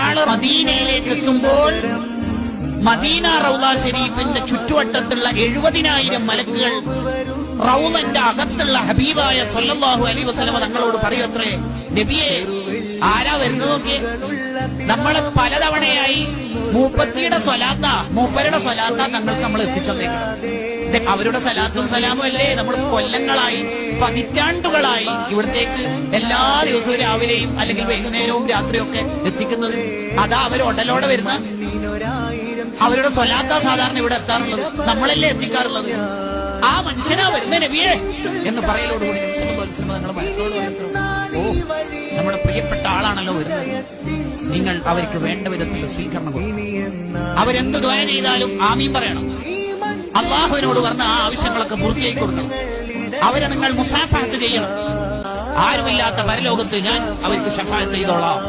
ഒരാള് മദീനയിലേക്ക് എത്തുമ്പോൾ മദീന റൗള ഷരീഫിന്റെ ചുറ്റുവട്ടത്തുള്ള 70,000 മലക്കുകൾ റൗളന്റെ അകത്തുള്ള ഹബീബായ സ്വല്ലല്ലാഹു അലൈഹി വസല്ലം തങ്ങളോട് പറയത്രേ, നബിയെ ആരാ വരുന്നത് നോക്കിയേ. നമ്മളെ പലതവണയായി മൂപ്പത്തിയുടെ മൂപ്പരുടെ സ്വലാത്ത തങ്ങൾക്ക് നമ്മൾ എത്തിച്ചേക്കണം. അവരുടെ സലാത്തും സലാമും അല്ലേ നമ്മൾ കൊല്ലങ്ങളായി പതിറ്റാണ്ടുകളായി ഇവിടത്തേക്ക് എല്ലാ ദിവസവും രാവിലെയും അല്ലെങ്കിൽ വൈകുന്നേരവും രാത്രിയും ഒക്കെ എത്തിക്കുന്നത്. അതാ അവർ ഉടലോടെ വരുന്ന അവരുടെ സ്വലാത്ത സാധാരണ ഇവിടെ എത്താറുള്ളത്, നമ്മളല്ലേ എത്തിക്കാറുള്ളത്. ആ മനുഷ്യനാ വരുന്ന നബിയെ എന്ന് പറയലോടുകൂടി ഓ നമ്മുടെ പ്രിയപ്പെട്ട ആളാണല്ലോ വരുന്നത്, നിങ്ങൾ അവർക്ക് വേണ്ട വിധത്തിൽ സ്വീകരണം കൊടുക്കണം. അവരെന്ത് ദുആ ചെയ്താലും ആമീൻ പറയണം. അള്ളാഹുവിനോട് പറഞ്ഞ ആ ആവശ്യങ്ങളൊക്കെ പൂർത്തിയാക്കി കൊടുക്കണം. അവരെ നിങ്ങൾ മുസാഫഹത്ത് ചെയ്യണം. ആരുമില്ലാത്ത പരലോകത്ത് ഞാൻ അവർക്ക് ശഫാഅത്ത് ചെയ്തോളാം.